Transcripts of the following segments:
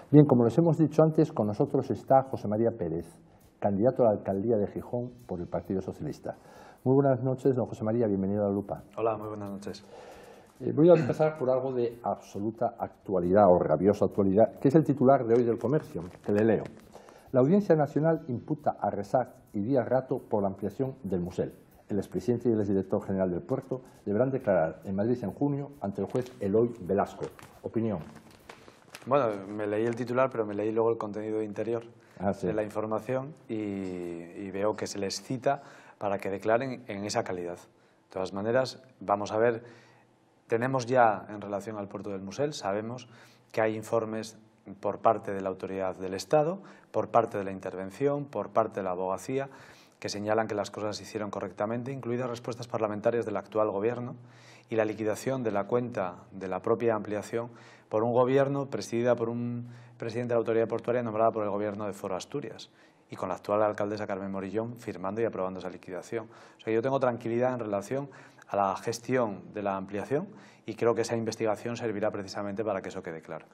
Bien, como les hemos dicho antes, con nosotros está José María Pérez, candidato a la alcaldía de Gijón por el Partido Socialista. Muy buenas noches, don José María, bienvenido a La Lupa. Hola, muy buenas noches. Voy a empezar por algo de absoluta actualidad o rabiosa actualidad, que es el titular de hoy del Comercio, que le leo. La Audiencia Nacional imputa a Rexach y Díaz Rato por la ampliación del Musel. El expresidente y el exdirector general del puerto deberán declarar en Madrid en junio ante el juez Eloy Velasco. Opinión. Bueno, me leí el titular, pero me leí luego el contenido interior Sí. de la información y veo que se les cita para que declaren en esa calidad. De todas maneras, vamos a ver, tenemos ya en relación al puerto del Musel, sabemos que hay informes por parte de la autoridad del Estado, por parte de la intervención, por parte de la abogacía, que señalan que las cosas se hicieron correctamente, incluidas respuestas parlamentarias del actual Gobierno y la liquidación de la cuenta de la propia ampliación por un Gobierno presidida por un presidente de la autoridad portuaria nombrada por el Gobierno de Foro Asturias y con la actual alcaldesa Carmen Morillón firmando y aprobando esa liquidación. O sea, yo tengo tranquilidad en relación a la gestión de la ampliación y creo que esa investigación servirá precisamente para que eso quede claro.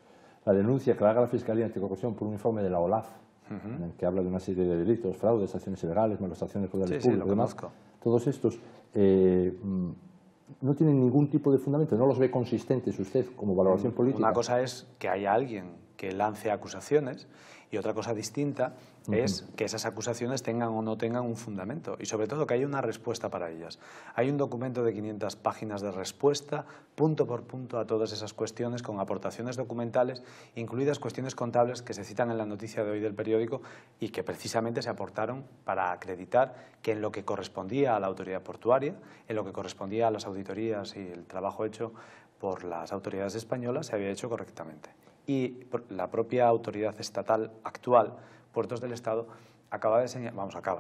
La denuncia que haga la Fiscalía Anticorrupción por un informe de la OLAF, en el que habla de una serie de delitos, fraudes, acciones ilegales, malversaciones de poderes públicos, demás, todos estos no tienen ningún tipo de fundamento, no los ve consistentes usted como valoración política. Una cosa es que haya alguien que lance acusaciones y otra cosa distinta es que esas acusaciones tengan o no tengan un fundamento y sobre todo que haya una respuesta para ellas. Hay un documento de 500 páginas de respuesta, punto por punto, a todas esas cuestiones con aportaciones documentales, incluidas cuestiones contables que se citan en la noticia de hoy del periódico y que precisamente se aportaron para acreditar que en lo que correspondía a la autoridad portuaria, en lo que correspondía a las auditorías y el trabajo hecho por las autoridades españolas se había hecho correctamente. Y la propia autoridad estatal actual, Puertos del Estado,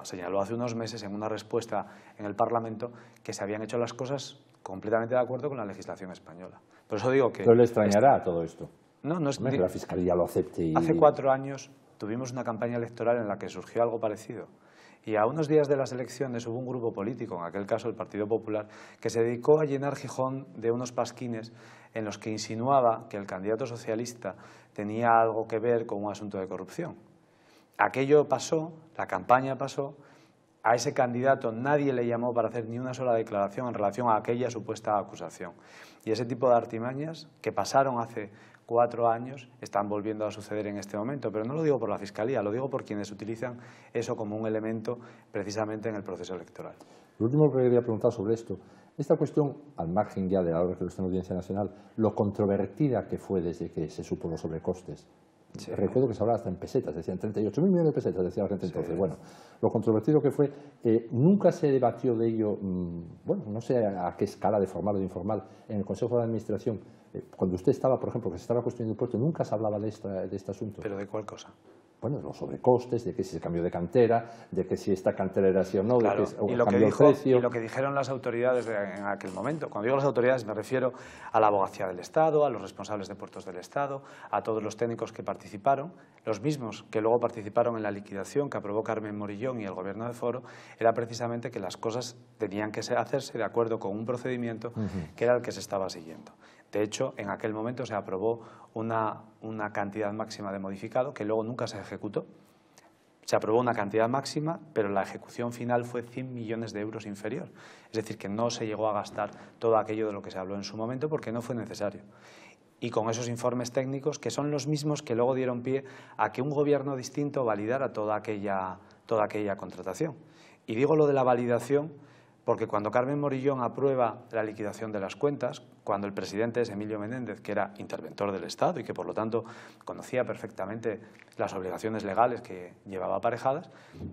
señaló hace unos meses en una respuesta en el Parlamento que se habían hecho las cosas completamente de acuerdo con la legislación española. Por eso digo que... ¿Pero le extrañará todo esto? No es que la Fiscalía lo acepte. Hace 4 años tuvimos una campaña electoral en la que surgió algo parecido. Y a unos días de las elecciones hubo un grupo político, en aquel caso el Partido Popular, que se dedicó a llenar Gijón de unos pasquines en los que insinuaba que el candidato socialista tenía algo que ver con un asunto de corrupción. Aquello pasó, la campaña pasó, a ese candidato nadie le llamó para hacer ni una sola declaración en relación a aquella supuesta acusación. Y ese tipo de artimañas que pasaron hace 4 años están volviendo a suceder en este momento, pero no lo digo por la Fiscalía, lo digo por quienes utilizan eso como un elemento precisamente en el proceso electoral. Lo último que quería preguntar sobre esto, esta cuestión, al margen ya de la resolución de la Audiencia Nacional, lo controvertida que fue desde que se supo los sobrecostes. Sí. Recuerdo que se hablaba hasta en pesetas, decían 38.000 millones de pesetas, decía la gente entonces. Sí. Bueno, lo controvertido que fue, nunca se debatió de ello, bueno, no sé a qué escala, de formal o de informal, en el Consejo de Administración. Cuando usted estaba, por ejemplo, que se estaba construyendo el puerto, nunca se hablaba de este asunto. ¿Pero de cuál cosa? Bueno, de los sobrecostes, de que si se cambió de cantera, de que si esta cantera era así o no, claro, de que cambió el precio. Y lo que dijeron las autoridades en aquel momento. Cuando digo las autoridades me refiero a la abogacía del Estado, a los responsables de puertos del Estado, a todos los técnicos que participaron, los mismos que luego participaron en la liquidación que aprobó Carmen Morillón y el Gobierno de Foro, era precisamente que las cosas tenían que hacerse de acuerdo con un procedimiento que era el que se estaba siguiendo. De hecho, en aquel momento se aprobó una cantidad máxima de modificado que luego nunca se ejecutó. Se aprobó una cantidad máxima, pero la ejecución final fue 100 millones de euros inferior. Es decir, que no se llegó a gastar todo aquello de lo que se habló en su momento porque no fue necesario. Y con esos informes técnicos, que son los mismos que luego dieron pie a que un gobierno distinto validara toda aquella contratación. Y digo lo de la validación porque cuando Carmen Morillón aprueba la liquidación de las cuentas, cuando el presidente es Emilio Menéndez, que era interventor del Estado y que por lo tanto conocía perfectamente las obligaciones legales que llevaba aparejadas,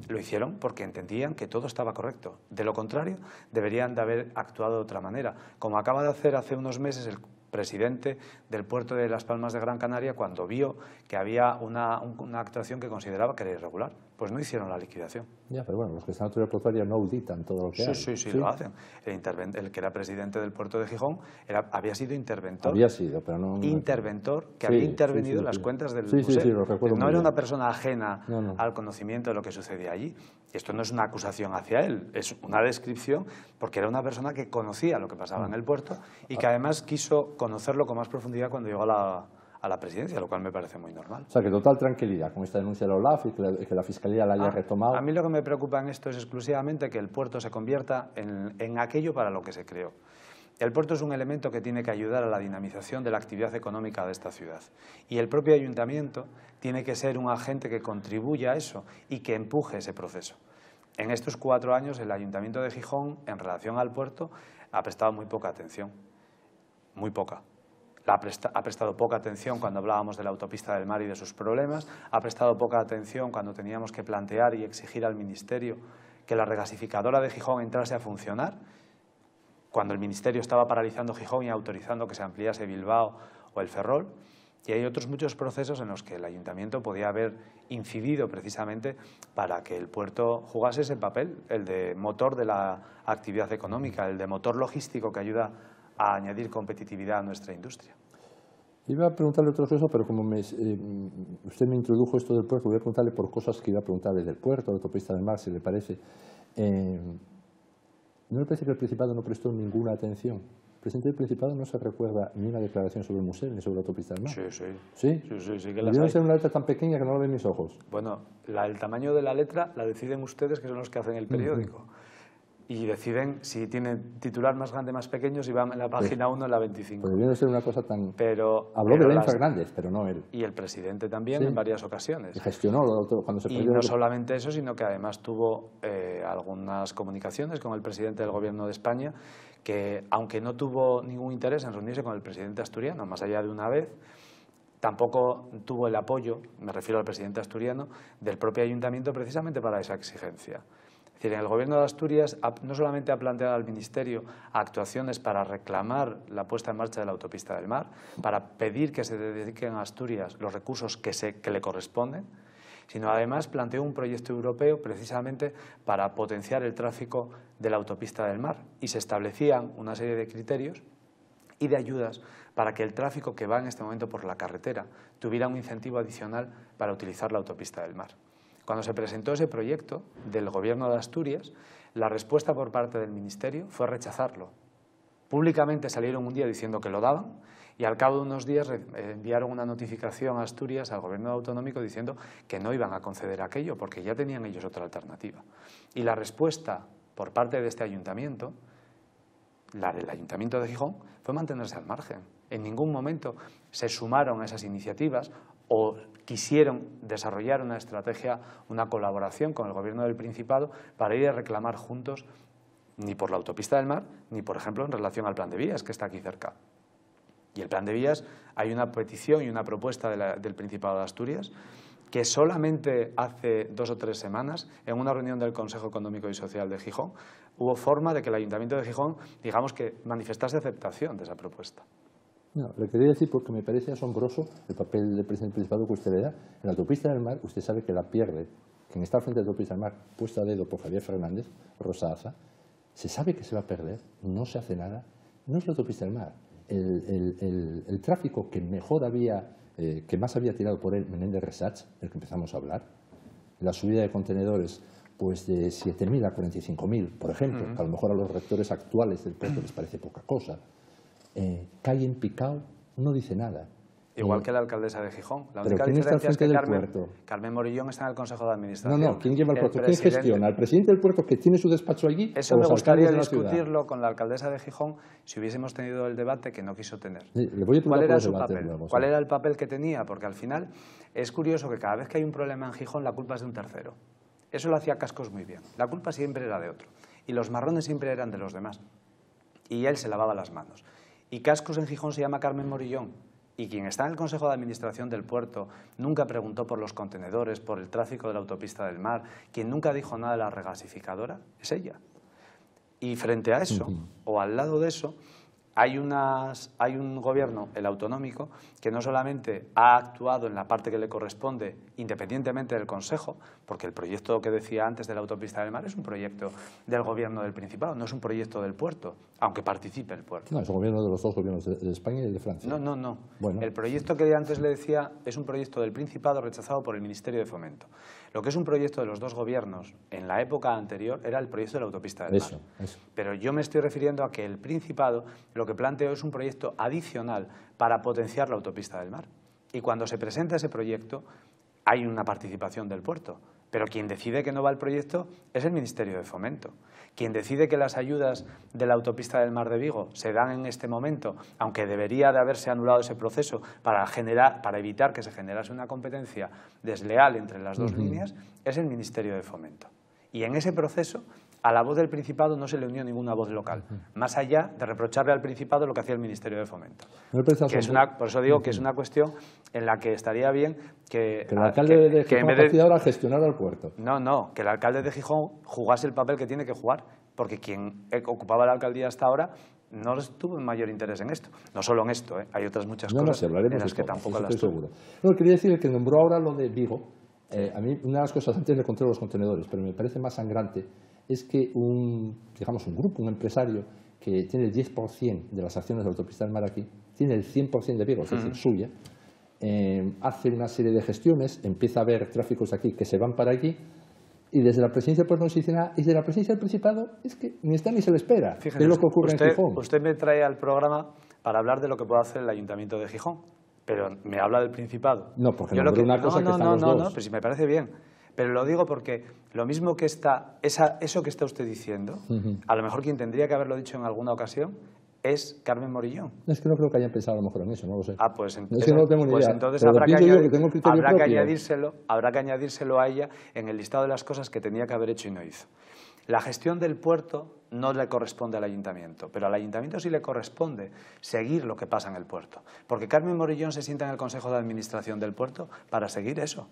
lo hicieron porque entendían que todo estaba correcto. De lo contrario, deberían de haber actuado de otra manera, como acaba de hacer hace unos meses el presidente del puerto de Las Palmas de Gran Canaria cuando vio que había una actuación que consideraba que era irregular. Pues no hicieron la liquidación. Ya, pero bueno, los que están en la autoridad portuaria no auditan todo lo que hacen. Sí, lo hacen. El que era presidente del puerto de Gijón había sido interventor. Había sido, pero no... Interventor que había intervenido en las cuentas del museo. Lo recuerdo. No era una persona ajena al conocimiento de lo que sucedía allí. Esto no es una acusación hacia él, es una descripción porque era una persona que conocía lo que pasaba en el puerto y que además quiso conocerlo con más profundidad cuando llegó a a la presidencia, lo cual me parece muy normal. O sea, que total tranquilidad con esta denuncia de la OLAF y que la Fiscalía la haya retomado. A mí lo que me preocupa en esto es exclusivamente que el puerto se convierta en aquello para lo que se creó. El puerto es un elemento que tiene que ayudar a la dinamización de la actividad económica de esta ciudad. Y el propio ayuntamiento tiene que ser un agente que contribuya a eso y que empuje ese proceso. En estos 4 años, el Ayuntamiento de Gijón, en relación al puerto, ha prestado muy poca atención. Muy poca. Ha prestado poca atención cuando hablábamos de la autopista del Mar y de sus problemas, ha prestado poca atención cuando teníamos que plantear y exigir al Ministerio que la regasificadora de Gijón entrase a funcionar, cuando el Ministerio estaba paralizando Gijón y autorizando que se ampliase Bilbao o el Ferrol. Y hay otros muchos procesos en los que el Ayuntamiento podía haber incidido precisamente para que el puerto jugase ese papel, el de motor de la actividad económica, el de motor logístico que ayuda a añadir competitividad a nuestra industria. Iba a preguntarle otra cosa, pero como usted me introdujo esto del puerto, voy a preguntarle por cosas que iba a preguntarle del puerto, la autopista del Mar, si le parece. ¿No le parece que el Principado no prestó ninguna atención? El presidente del Principado no se recuerda ni una declaración sobre el museo ni sobre la autopista del Mar. Sí, sí. ¿Sí? Sí que las Debe hay. ser una letra tan pequeña que no la ven mis ojos. Bueno, el tamaño de la letra la deciden ustedes, que son los que hacen el periódico. Y deciden si tiene titular más grande, más pequeño, si va en la página 1 o en la 25. Pues debió ser una cosa tan... Pero, habló de Belén Fernández, pero no él. Y el presidente también, en varias ocasiones. Y gestionó cuando se perdió. Y no solamente eso, sino que además tuvo algunas comunicaciones con el presidente del Gobierno de España, que aunque no tuvo ningún interés en reunirse con el presidente asturiano, más allá de una vez, tampoco tuvo el apoyo, me refiero al presidente asturiano, del propio ayuntamiento precisamente para esa exigencia. Es decir, el Gobierno de Asturias no solamente ha planteado al Ministerio actuaciones para reclamar la puesta en marcha de la autopista del Mar, para pedir que se dediquen a Asturias los recursos que le corresponden, sino además planteó un proyecto europeo precisamente para potenciar el tráfico de la autopista del Mar y se establecían una serie de criterios y de ayudas para que el tráfico que va en este momento por la carretera tuviera un incentivo adicional para utilizar la autopista del Mar. Cuando se presentó ese proyecto del Gobierno de Asturias, la respuesta por parte del Ministerio fue rechazarlo. Públicamente salieron un día diciendo que lo daban y al cabo de unos días enviaron una notificación a Asturias, al Gobierno autonómico, diciendo que no iban a conceder aquello porque ya tenían ellos otra alternativa. Y la respuesta por parte de este ayuntamiento, la del Ayuntamiento de Gijón, fue mantenerse al margen. En ningún momento se sumaron a esas iniciativas o quisieron desarrollar una estrategia, una colaboración con el Gobierno del Principado para ir a reclamar juntos ni por la autopista del Mar, ni por ejemplo en relación al plan de vías que está aquí cerca. Y el plan de vías, hay una petición y una propuesta del Principado de Asturias que solamente hace 2 o 3 semanas, en una reunión del Consejo Económico y Social de Gijón, hubo forma de que el Ayuntamiento de Gijón, digamos que manifestase aceptación de esa propuesta. No, le quería decir porque me parece asombroso el papel del presidente del Principado que usted le da. En la autopista del Mar, usted sabe que la pierde. Quien está al frente de la autopista del Mar, puesta a dedo por Javier Fernández, Rosa Aza, se sabe que se va a perder, no se hace nada. No es la autopista del Mar. El tráfico que mejor había, que más había tirado por él Menéndez Resach, del que empezamos a hablar, la subida de contenedores pues de 7.000 a 45.000, por ejemplo, que a lo mejor a los rectores actuales del puerto les parece poca cosa. Calle en picado no dice nada. Igual que la alcaldesa de Gijón. La ¿Pero única quién está al diferencia es frente que del puerto? Carmen Morillón está en el Consejo de Administración. No, ¿quién lleva el puerto? ¿Quién gestiona? ¿El presidente del puerto que tiene su despacho allí? Eso me gustaría discutirlo con la alcaldesa de Gijón si hubiésemos tenido el debate que no quiso tener. Sí, le voy a ¿Cuál era su debate, papel? luego, sí. ¿Cuál era el papel que tenía? Porque al final es curioso que cada vez que hay un problema en Gijón la culpa es de un tercero. Eso lo hacía Cascos muy bien. La culpa siempre era de otro. Y los marrones siempre eran de los demás. Y él se lavaba las manos. Y Cascos en Gijón se llama Carmen Morillón. Y quien está en el Consejo de Administración del puerto nunca preguntó por los contenedores, por el tráfico de la autopista del Mar. Quien nunca dijo nada de la regasificadora es ella. Y frente a eso, o al lado de eso, hay un gobierno, el autonómico, que no solamente ha actuado en la parte que le corresponde independientemente del Consejo, porque el proyecto que decía antes de la autopista del Mar es un proyecto del gobierno del Principado, no es un proyecto del puerto, aunque participe el puerto. No, es un gobierno de los dos gobiernos de España y de Francia. No. Bueno. El proyecto que antes le decía es un proyecto del Principado rechazado por el Ministerio de Fomento. Lo que es un proyecto de los dos gobiernos en la época anterior era el proyecto de la autopista del Mar. Eso. Pero yo me estoy refiriendo a que el Principado lo que planteó es un proyecto adicional para potenciar la autopista del Mar. Y cuando se presenta ese proyecto, hay una participación del puerto. Pero quien decide que no va el proyecto es el Ministerio de Fomento. Quien decide que las ayudas de la autopista del Mar de Vigo se dan en este momento, aunque debería de haberse anulado ese proceso para evitar que se generase una competencia desleal entre las dos líneas, es el Ministerio de Fomento. Y en ese proceso, a la voz del Principado no se le unió ninguna voz local, más allá de reprocharle al Principado lo que hacía el Ministerio de Fomento. Por eso digo que es una cuestión en la que estaría bien que el alcalde de Gijón ahora gestionara el puerto. No, que el alcalde de Gijón jugase el papel que tiene que jugar, porque quien ocupaba la alcaldía hasta ahora no tuvo mayor interés en esto. No solo en esto, hay otras muchas cosas en las que tampoco las tuvo. Seguro. No, quería decir que nombró ahora lo de Vigo. A mí una de las cosas, antes le conté los contenedores, pero me parece más sangrante, es que un grupo, un empresario que tiene el 10% de las acciones de la autopista del Mar aquí, tiene el 100% de Vigo, es decir, suya, hace una serie de gestiones, empieza a haber tráficos aquí que se van para allí, y desde la presidencia pues no se dice nada, y desde la presidencia del Principado es que ni está ni se le espera. Fíjese, es lo que ocurre en Gijón. Usted me trae al programa para hablar de lo que puede hacer el Ayuntamiento de Gijón, pero me habla del Principado. No, porque una cosa que están los dos. No, pero si me parece bien. Pero lo digo porque lo mismo que eso que está usted diciendo, a lo mejor quien tendría que haberlo dicho en alguna ocasión es Carmen Morillón. Es que no creo que hayan pensado a lo mejor en eso, no lo sé. Pues entonces, no tengo ni idea. Entonces habrá que añadírselo a ella en el listado de las cosas que tenía que haber hecho y no hizo. La gestión del puerto no le corresponde al ayuntamiento, pero al ayuntamiento sí le corresponde seguir lo que pasa en el puerto. Porque Carmen Morillón se sienta en el Consejo de Administración del puerto para seguir eso.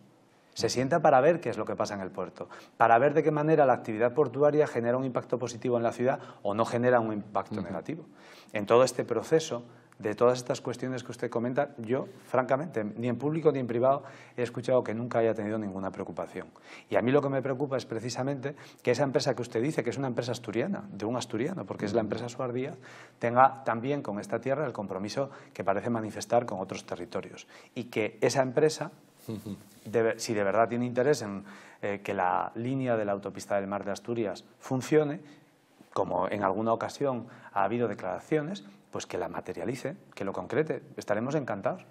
Se sienta para ver qué es lo que pasa en el puerto, para ver de qué manera la actividad portuaria genera un impacto positivo en la ciudad o no genera un impacto negativo. En todo este proceso, de todas estas cuestiones que usted comenta, yo, francamente, ni en público ni en privado he escuchado que nunca haya tenido ninguna preocupación. Y a mí lo que me preocupa es precisamente que esa empresa que usted dice, que es una empresa asturiana, de un asturiano, porque es la empresa Suar Díaz, tenga también con esta tierra el compromiso que parece manifestar con otros territorios. Y que esa empresa, si de verdad tiene interés en que la línea de la autopista del Mar de Asturias funcione, como en alguna ocasión ha habido declaraciones, pues que la materialice, que lo concrete. Estaremos encantados.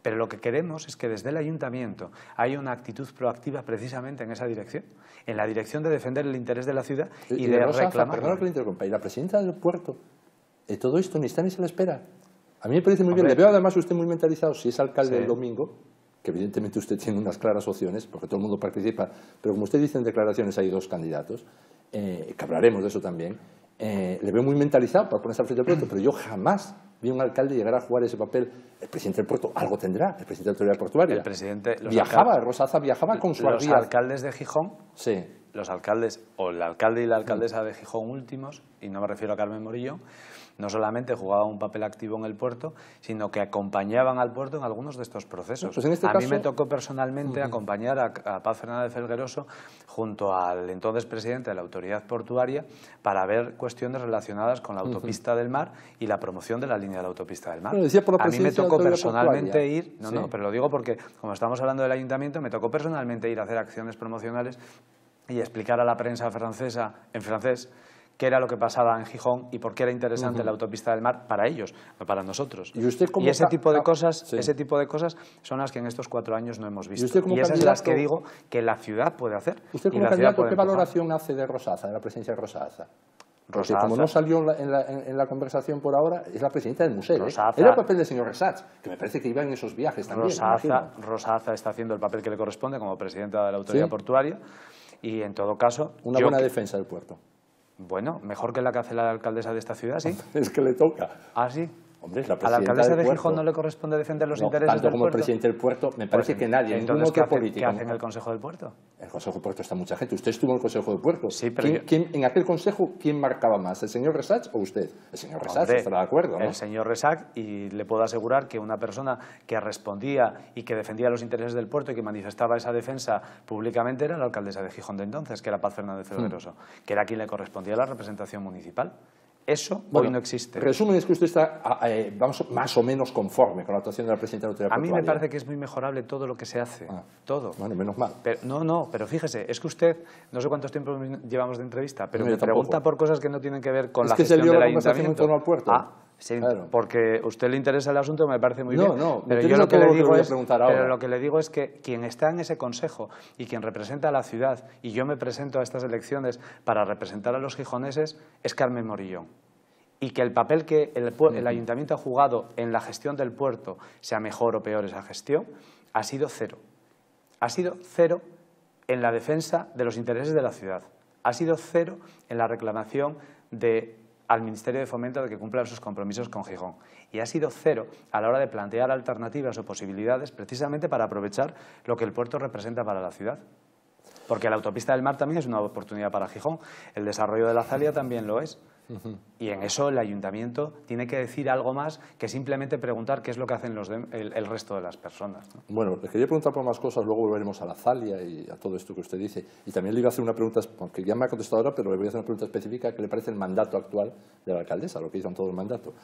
Pero lo que queremos es que desde el ayuntamiento haya una actitud proactiva precisamente en esa dirección, en la dirección de defender el interés de la ciudad y de reclamar. Perdona que le interrumpa, y la presidenta del puerto, todo esto ni está ni se le espera. A mí me parece muy bien. Le veo además usted muy mentalizado, si es alcalde el domingo, que evidentemente usted tiene unas claras opciones, porque todo el mundo participa, pero como usted dice en declaraciones hay dos candidatos, que hablaremos de eso también, le veo muy mentalizado para ponerse al frente del puerto, pero yo jamás vi a un alcalde llegar a jugar ese papel. El presidente del puerto algo tendrá, el presidente de la autoridad portuaria. El presidente, Rosaza viajaba con su Los alcaldes de Gijón, sí. Los alcaldes, o el alcalde y la alcaldesa de Gijón últimos, y no me refiero a Carmen Morillón, no solamente jugaban un papel activo en el puerto, sino que acompañaban al puerto en algunos de estos procesos. Pues en este caso, mí me tocó personalmente acompañar a Paz Fernández Felgueroso junto al entonces presidente de la Autoridad Portuaria para ver cuestiones relacionadas con la autopista del Mar y la promoción de la línea de la autopista del Mar. A mí me tocó personalmente ir, pero lo digo porque como estamos hablando del ayuntamiento, me tocó personalmente ir a hacer acciones promocionales y explicar a la prensa francesa, en francés, qué era lo que pasaba en Gijón y por qué era interesante la autopista del Mar para ellos, no para nosotros. Y ese tipo de cosas son las que en estos 4 años no hemos visto. Y esas son las que digo que la ciudad puede hacer. ¿Usted como candidato qué valoración hace de Rosaza, de la presidencia de Rosaza? Porque como no salió en la conversación por ahora, es la presidenta del museo. Era el papel del señor Resach, que me parece que iba en esos viajes también. Rosaza está haciendo el papel que le corresponde como presidenta de la Autoridad Portuaria y en todo caso... Una buena defensa del puerto. Bueno, mejor que la que hace la alcaldesa de esta ciudad, sí. Es que le toca. ¿Ah, sí? Hombre, es la ¿A la alcaldesa de Gijón no le corresponde defender los intereses del puerto? Tanto como presidente del puerto, me parece que nadie, ningún otro político. ¿Qué hace en el Consejo del Puerto? En el Consejo del Puerto está mucha gente. Usted estuvo en el Consejo del Puerto. Sí, pero en aquel consejo, ¿quién marcaba más? ¿El señor Resach o usted? El señor Resach, estará de acuerdo, ¿no? El señor Resach, y le puedo asegurar que una persona que respondía y que defendía los intereses del puerto y que manifestaba esa defensa públicamente era la alcaldesa de Gijón de entonces, que era Paz Fernández Felgueroso, que era quien le correspondía la representación municipal. Eso hoy no existe. Resumen es que usted está más o menos conforme con la actuación de la presidenta de la Autoridad Portuaria. A mí me parece que es muy mejorable todo lo que se hace. Todo. Bueno, menos mal. Pero, pero fíjese, es que usted, no sé cuántos tiempos llevamos de entrevista, pero me pregunta por cosas que no tienen que ver con la gestión del ayuntamiento. En torno al puerto. Sí, Claro. porque a usted le interesa el asunto, me parece muy bien. No, pero me yo lo que le voy digo a es, preguntar ahora. pero lo que le digo es que quien está en ese consejo y quien representa a la ciudad, y yo me presento a estas elecciones para representar a los gijoneses, es Carmen Morillón. Y que el papel que el ayuntamiento ha jugado en la gestión del puerto, sea mejor o peor esa gestión, ha sido cero. Ha sido cero en la defensa de los intereses de la ciudad. Ha sido cero en la reclamación al Ministerio de Fomento de que cumplan sus compromisos con Gijón. Y ha sido cero a la hora de plantear alternativas o posibilidades precisamente para aprovechar lo que el puerto representa para la ciudad. Porque la autopista del Mar también es una oportunidad para Gijón. El desarrollo de la Zalia también lo es. Y en eso el ayuntamiento tiene que decir algo más que simplemente preguntar qué es lo que hacen el resto de las personas, ¿no? Bueno, le quería preguntar por más cosas, luego volveremos a la Zalia y a todo esto que usted dice. Y también le iba a hacer una pregunta, porque ya me ha contestado ahora, pero le voy a hacer una pregunta específica que le parece el mandato actual de la alcaldesa, lo que hizo en todo el mandato.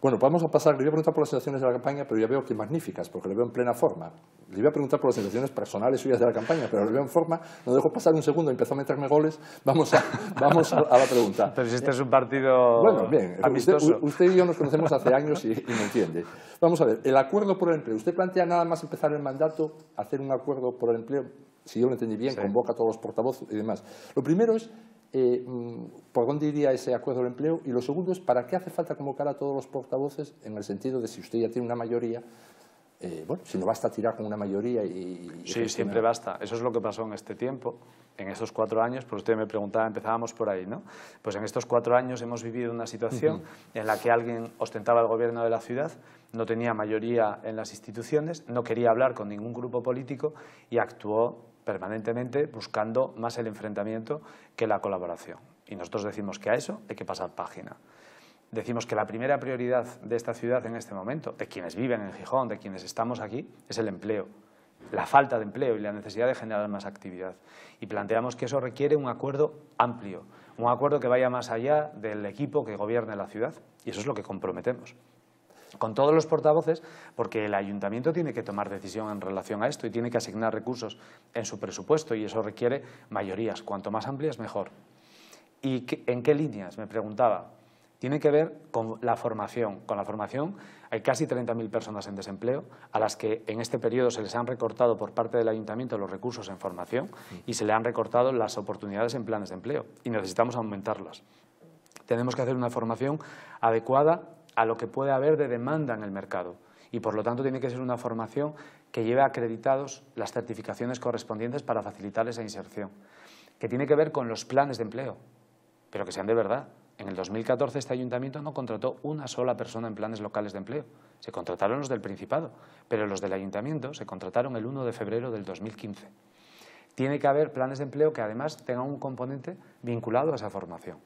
Bueno, vamos a pasar, le voy a preguntar por las sensaciones de la campaña, pero ya veo que magníficas, porque le veo en plena forma. Le iba a preguntar por las sensaciones personales suyas de la campaña, pero le veo en forma, no dejo pasar un segundo, empezó a meterme goles, vamos a la pregunta. Pero si este es un partido bueno, bien, amistoso. Usted y yo nos conocemos hace años y me entiende. Vamos a ver, el acuerdo por el empleo. ¿Usted plantea nada más empezar el mandato, hacer un acuerdo por el empleo? Si yo lo entendí bien, sí. Convoca a todos los portavoces y demás. Lo primero es, ¿por dónde iría ese acuerdo del empleo? Y lo segundo es, ¿para qué hace falta convocar a todos los portavoces? En el sentido de si usted ya tiene una mayoría, bueno, si no basta tirar con una mayoría y sí, siempre basta. Eso es lo que pasó en este tiempo, en estos 4 años, pues usted me preguntaba, empezábamos por ahí, ¿no? Pues en estos 4 años hemos vivido una situación en la que alguien ostentaba el gobierno de la ciudad, no tenía mayoría en las instituciones, no quería hablar con ningún grupo político y actuó permanentemente buscando más el enfrentamiento que la colaboración. Y nosotros decimos que a eso hay que pasar página. Decimos que la primera prioridad de esta ciudad en este momento, de quienes viven en Gijón, de quienes estamos aquí, es el empleo, la falta de empleo y la necesidad de generar más actividad. Y planteamos que eso requiere un acuerdo amplio, un acuerdo que vaya más allá del equipo que gobierne la ciudad, y eso es lo que comprometemos. Con todos los portavoces, porque el ayuntamiento tiene que tomar decisión en relación a esto y tiene que asignar recursos en su presupuesto y eso requiere mayorías, cuanto más amplias mejor. ¿Y en qué líneas? Me preguntaba. Tiene que ver con la formación. Con la formación hay casi 30.000 personas en desempleo a las que en este periodo se les han recortado por parte del ayuntamiento los recursos en formación y se le han recortado las oportunidades en planes de empleo y necesitamos aumentarlas. Tenemos que hacer una formación adecuada a lo que puede haber de demanda en el mercado y por lo tanto tiene que ser una formación que lleve acreditados las certificaciones correspondientes para facilitar esa inserción, que tiene que ver con los planes de empleo, pero que sean de verdad. En el 2014 este ayuntamiento no contrató una sola persona en planes locales de empleo. Se contrataron los del Principado, pero los del ayuntamiento se contrataron el 1 de febrero del 2015. Tiene que haber planes de empleo que además tengan un componente vinculado a esa formación.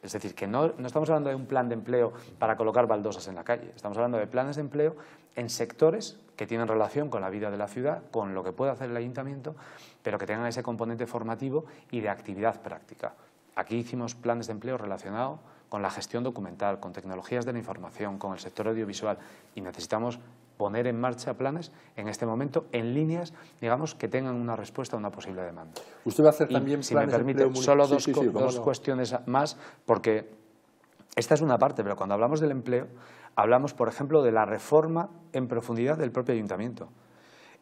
Es decir, que no estamos hablando de un plan de empleo para colocar baldosas en la calle. Estamos hablando de planes de empleo en sectores que tienen relación con la vida de la ciudad, con lo que puede hacer el ayuntamiento, pero que tengan ese componente formativo y de actividad práctica. Aquí hicimos planes de empleo relacionados con la gestión documental, con tecnologías de la información, con el sector audiovisual y necesitamos poner en marcha planes en este momento en líneas, digamos, que tengan una respuesta a una posible demanda. ¿Usted va a hacer también si me permite, solo dos cuestiones más, porque esta es una parte, pero cuando hablamos del empleo, hablamos, por ejemplo, de la reforma en profundidad del propio ayuntamiento.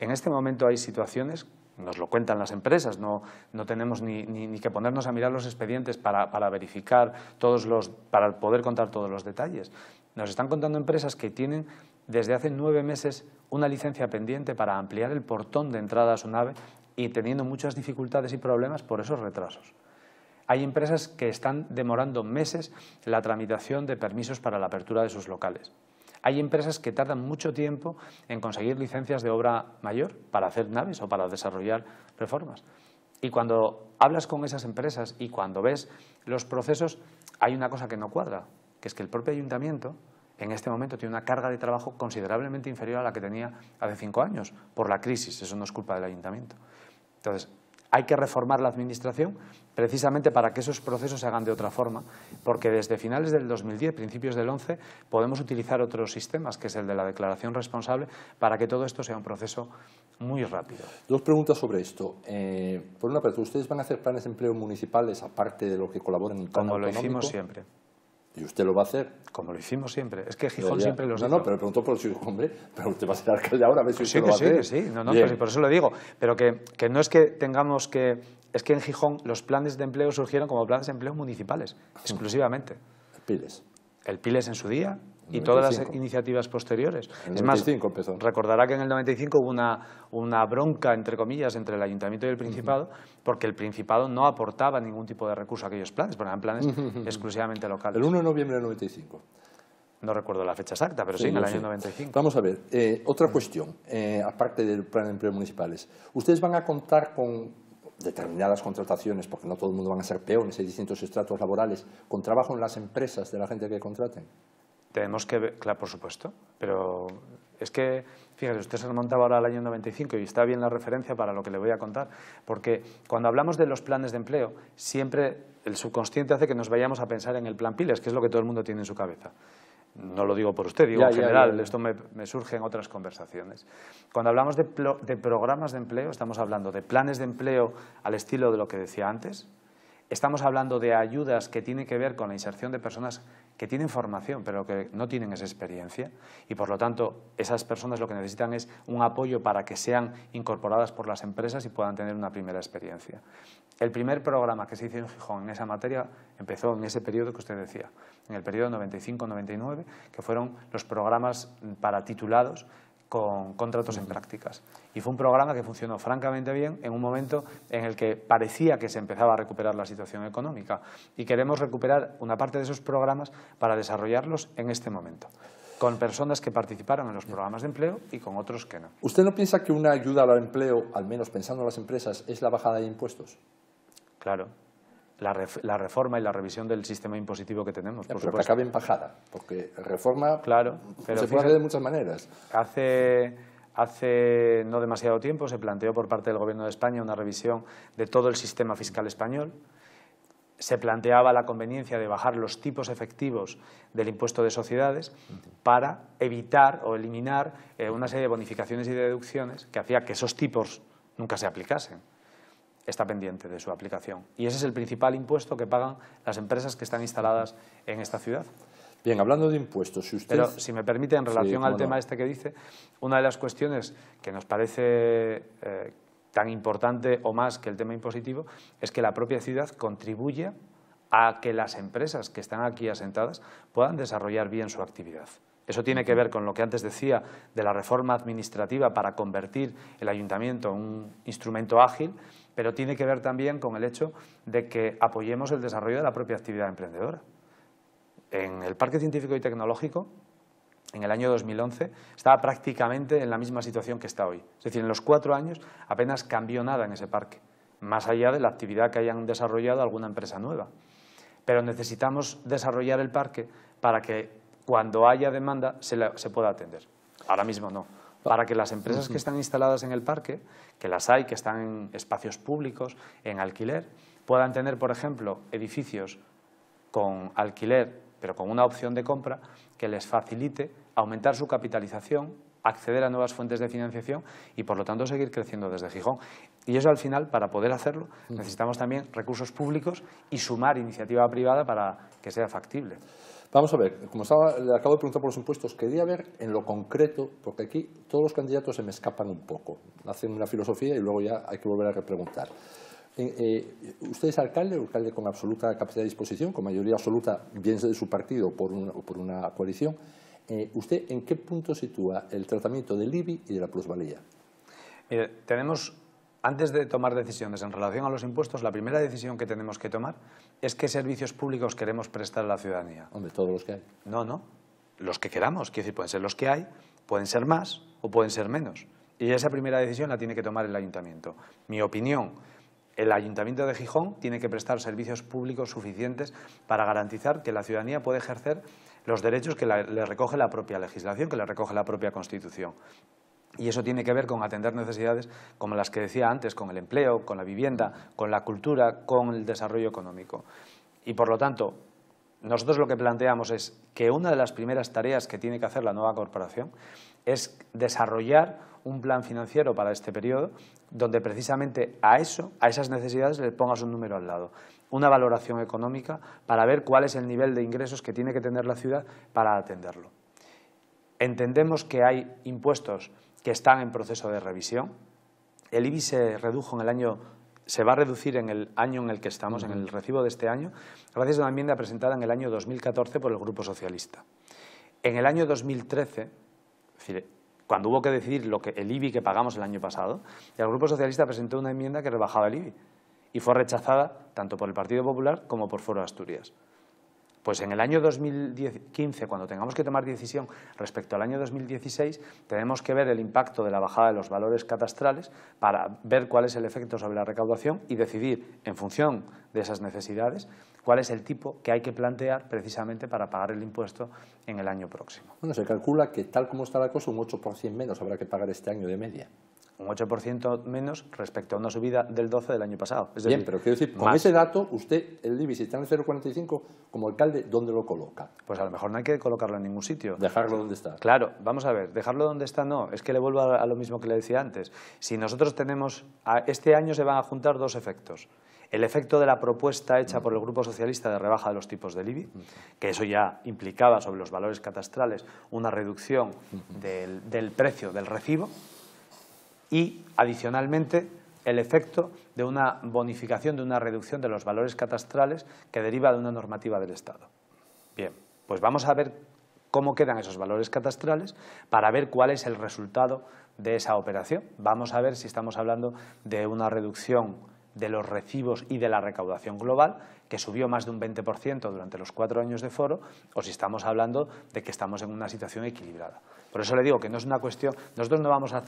En este momento hay situaciones, nos lo cuentan las empresas, no tenemos ni que ponernos a mirar los expedientes para verificar para poder contar todos los detalles. Nos están contando empresas que tienen desde hace 9 meses una licencia pendiente para ampliar el portón de entrada a su nave y teniendo muchas dificultades y problemas por esos retrasos. Hay empresas que están demorando meses la tramitación de permisos para la apertura de sus locales. Hay empresas que tardan mucho tiempo en conseguir licencias de obra mayor para hacer naves o para desarrollar reformas. Y cuando hablas con esas empresas y cuando ves los procesos, hay una cosa que no cuadra, que es que el propio ayuntamiento en este momento tiene una carga de trabajo considerablemente inferior a la que tenía hace 5 años, por la crisis, eso no es culpa del ayuntamiento. Entonces, hay que reformar la administración precisamente para que esos procesos se hagan de otra forma, porque desde finales del 2010, principios del 11, podemos utilizar otros sistemas, que es el de la declaración responsable, para que todo esto sea un proceso muy rápido. 2 preguntas sobre esto. Por una parte, ¿ustedes van a hacer planes de empleo municipales aparte de lo que colaboren en plan Como autonómico? lo hicimos siempre. ¿Y usted lo va a hacer? Como lo hicimos siempre. Es que Gijón siempre los hizo. No, pero preguntó por su hombre, pero usted va a ser alcalde ahora, a ver si usted lo va a hacer. Sí, pues por eso lo digo. Pero que no es que tengamos que... Es que en Gijón los planes de empleo surgieron como planes de empleo municipales, exclusivamente. El Piles. El Piles en su día y 95. todas las iniciativas posteriores. En el Es 95 más, empezó. recordará que en el 95 hubo una bronca, entre comillas, entre el Ayuntamiento y el Principado, porque el Principado no aportaba ningún tipo de recurso a aquellos planes, porque eran planes exclusivamente locales. El 1 de noviembre del 95. No recuerdo la fecha exacta, pero sí, en el año 95. Vamos a ver, otra cuestión, aparte del plan de empleo municipales. ¿Ustedes van a contar con determinadas contrataciones, porque no todo el mundo van a ser peones, hay distintos estratos laborales, con trabajo en las empresas de la gente que contraten? Tenemos que ver, claro, por supuesto, pero es que, fíjese, usted se remontaba ahora al año 95 y está bien la referencia para lo que le voy a contar, porque cuando hablamos de los planes de empleo, siempre el subconsciente hace que nos vayamos a pensar en el plan Piles, que es lo que todo el mundo tiene en su cabeza. No lo digo por usted, digo en general, esto me surge en otras conversaciones. Cuando hablamos de programas de empleo, estamos hablando de planes de empleo al estilo de lo que decía antes, estamos hablando de ayudas que tienen que ver con la inserción de personas que tienen formación pero que no tienen esa experiencia y por lo tanto esas personas lo que necesitan es un apoyo para que sean incorporadas por las empresas y puedan tener una primera experiencia. El primer programa que se hizo en Gijón en esa materia empezó en ese periodo que usted decía, en el periodo 95-99, que fueron los programas para titulados con contratos en prácticas. Y fue un programa que funcionó francamente bien en un momento en el que parecía que se empezaba a recuperar la situación económica y queremos recuperar una parte de esos programas para desarrollarlos en este momento, con personas que participaron en los programas de empleo y con otros que no. ¿Usted no piensa que una ayuda al empleo, al menos pensando en las empresas, es la bajada de impuestos? Claro. La reforma y la revisión del sistema impositivo que tenemos, por pero supuesto. Que acabe en bajada, porque reforma claro, pero se puede hacer de muchas maneras. Hace no demasiado tiempo se planteó por parte del Gobierno de España una revisión de todo el sistema fiscal español. Se planteaba la conveniencia de bajar los tipos efectivos del impuesto de sociedades para evitar o eliminar una serie de bonificaciones y deducciones que hacía que esos tipos nunca se aplicasen. Está pendiente de su aplicación. Y ese es el principal impuesto que pagan las empresas que están instaladas en esta ciudad. Bien, hablando de impuestos, si usted... Pero, si me permite, en relación al tema este que dice, una de las cuestiones que nos parece tan importante o más que el tema impositivo es que la propia ciudad contribuya a que las empresas que están aquí asentadas puedan desarrollar bien su actividad. Eso tiene que ver con lo que antes decía de la reforma administrativa para convertir el ayuntamiento en un instrumento ágil, pero tiene que ver también con el hecho de que apoyemos el desarrollo de la propia actividad emprendedora. En el Parque Científico y Tecnológico, en el año 2011, estaba prácticamente en la misma situación que está hoy. Es decir, en los 4 años apenas cambió nada en ese parque, más allá de la actividad que hayan desarrollado alguna empresa nueva. Pero necesitamos desarrollar el parque para que cuando haya demanda se pueda atender. Ahora mismo no. Para que las empresas que están instaladas en el parque, que las hay, que están en espacios públicos, en alquiler, puedan tener, por ejemplo, edificios con alquiler, pero con una opción de compra que les facilite aumentar su capitalización, acceder a nuevas fuentes de financiación y, por lo tanto, seguir creciendo desde Gijón. Y eso, al final, para poder hacerlo, necesitamos también recursos públicos y sumar iniciativa privada para que sea factible. Vamos a ver, como le acabo de preguntar por los impuestos, quería ver en lo concreto, porque aquí todos los candidatos se me escapan un poco, hacen una filosofía y luego ya hay que volver a repreguntar. ¿Usted es alcalde o alcalde con absoluta capacidad de disposición, con mayoría absoluta, bien de su partido o por una coalición? ¿Usted en qué punto sitúa el tratamiento del IBI y de la plusvalía? Mire, antes de tomar decisiones en relación a los impuestos, la primera decisión que tenemos que tomar es qué servicios públicos queremos prestar a la ciudadanía. Hombre, todos los que hay. No, los que queramos. Quiero decir, pueden ser los que hay, pueden ser más o pueden ser menos. Y esa primera decisión la tiene que tomar el ayuntamiento. Mi opinión, el Ayuntamiento de Gijón tiene que prestar servicios públicos suficientes para garantizar que la ciudadanía puede ejercer los derechos que le recoge la propia legislación, que le recoge la propia Constitución. Y eso tiene que ver con atender necesidades como las que decía antes, con el empleo, con la vivienda, con la cultura, con el desarrollo económico. Y por lo tanto, nosotros lo que planteamos es que una de las primeras tareas que tiene que hacer la nueva corporación es desarrollar un plan financiero para este periodo donde precisamente a esas necesidades le pongas un número al lado. una valoración económica para ver cuál es el nivel de ingresos que tiene que tener la ciudad para atenderlo. Entendemos que hay impuestos que están en proceso de revisión. El IBI se va a reducir en el año en el que estamos, en el recibo de este año, gracias a una enmienda presentada en el año 2014 por el Grupo Socialista. En el año 2013, es decir, cuando hubo que decidir el IBI que pagamos el año pasado, el Grupo Socialista presentó una enmienda que rebajaba el IBI y fue rechazada tanto por el Partido Popular como por Foro Asturias. Pues en el año 2015, cuando tengamos que tomar decisión respecto al año 2016, tenemos que ver el impacto de la bajada de los valores catastrales para ver cuál es el efecto sobre la recaudación y decidir, en función de esas necesidades, cuál es el tipo que hay que plantear precisamente para pagar el impuesto en el año próximo. Bueno, se calcula que tal como está la cosa, un 8% menos habrá que pagar este año de media. Un 8% menos respecto a una subida del 12% del año pasado. Es Bien, decir, pero quiero decir, con ese dato, usted, el IBI, si está en el 0,45, como alcalde, ¿dónde lo coloca? Pues a lo mejor no hay que colocarlo en ningún sitio. Dejarlo donde está. Claro, vamos a ver, dejarlo donde está no, es que le vuelvo a lo mismo que le decía antes. Si nosotros tenemos, este año se van a juntar dos efectos. El efecto de la propuesta hecha por el Grupo Socialista de rebaja de los tipos del IBI, que eso ya implicaba sobre los valores catastrales una reducción del precio del recibo, y, adicionalmente, el efecto de una bonificación, de una reducción de los valores catastrales que deriva de una normativa del Estado. Bien, pues vamos a ver cómo quedan esos valores catastrales para ver cuál es el resultado de esa operación. Vamos a ver si estamos hablando de una reducción de los recibos y de la recaudación global, que subió más de un 20% durante los 4 años de foro, o si estamos hablando de que estamos en una situación equilibrada. Por eso le digo que no es una cuestión, nosotros no vamos a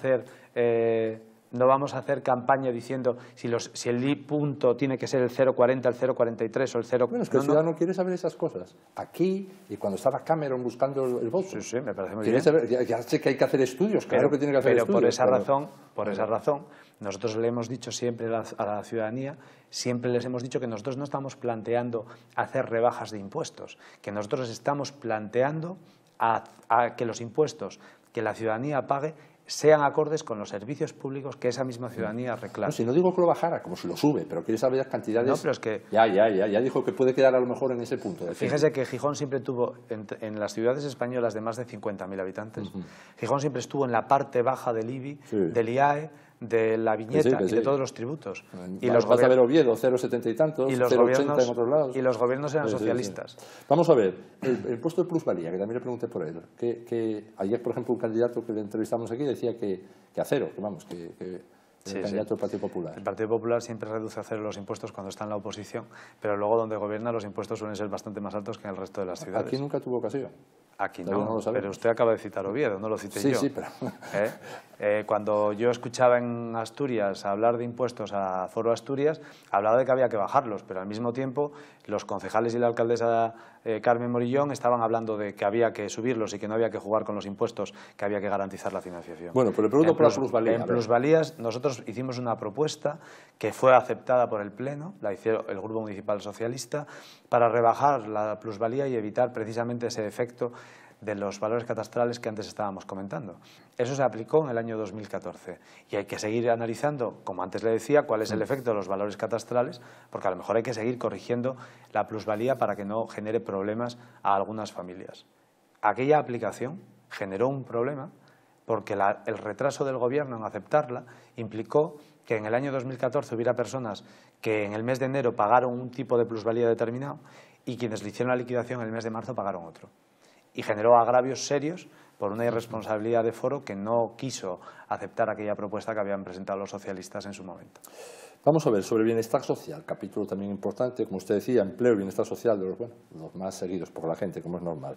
hacer campaña diciendo si el punto tiene que ser el 0,40, el 0,43 o el 0,... Bueno, es que el ciudadano quiere saber esas cosas. Aquí, y cuando estaba Cameron buscando el voto. Sí, sí, me parece muy bien. Saber, ya sé que hay que hacer estudios, claro que tiene que hacer pero estudios. Por esa razón, nosotros le hemos dicho siempre a la ciudadanía, siempre les hemos dicho que nosotros no estamos planteando hacer rebajas de impuestos, que nosotros estamos planteando a que los impuestos que la ciudadanía pague sean acordes con los servicios públicos que esa misma ciudadanía reclama. No, si no digo que lo bajara, como si lo sube, pero quiere saber las cantidades... No, pero es que... Ya dijo que puede quedar a lo mejor en ese punto. Fíjese que Gijón siempre tuvo, en las ciudades españolas de más de 50.000 habitantes, Gijón siempre estuvo en la parte baja del IBI, del IAE, de la viñeta y de todos los tributos. Y vas a ver Oviedo, 0,70 y tantos, 0,80 en otros lados. Y los gobiernos eran socialistas. Vamos a ver, el puesto de plusvalía, que también le pregunté por él. Que ayer, por ejemplo, un candidato que le entrevistamos aquí decía que a cero, que vamos, que el candidato del Partido Popular. El Partido Popular siempre reduce a cero los impuestos cuando está en la oposición, pero luego donde gobierna los impuestos suelen ser bastante más altos que en el resto de las ciudades. Aquí nunca tuvo ocasión. Aquí no, pero usted acaba de citar Oviedo, no lo cité yo. Sí, pero... Cuando yo escuchaba en Asturias hablar de impuestos a Foro Asturias, hablaba de que había que bajarlos, pero al mismo tiempo los concejales y la alcaldesa Carmen Morillón estaban hablando de que había que subirlos y que no había que jugar con los impuestos, que había que garantizar la financiación. Bueno, pero le pregunto por la plusvalía. En plusvalías nosotros hicimos una propuesta que fue aceptada por el Pleno, la hizo el Grupo Municipal Socialista, para rebajar la plusvalía y evitar precisamente ese efecto de los valores catastrales que antes estábamos comentando. Eso se aplicó en el año 2014 y hay que seguir analizando, como antes le decía, cuál es el efecto de los valores catastrales, porque a lo mejor hay que seguir corrigiendo la plusvalía para que no genere problemas a algunas familias. Aquella aplicación generó un problema porque el retraso del Gobierno en aceptarla implicó que en el año 2014 hubiera personas que en el mes de enero pagaron un tipo de plusvalía determinado y quienes le hicieron la liquidación en el mes de marzo pagaron otro. Y generó agravios serios por una irresponsabilidad de Foro que no quiso aceptar aquella propuesta que habían presentado los socialistas en su momento. Vamos a ver, sobre bienestar social, capítulo también importante, como usted decía, empleo y bienestar social, de los más seguidos por la gente, como es normal.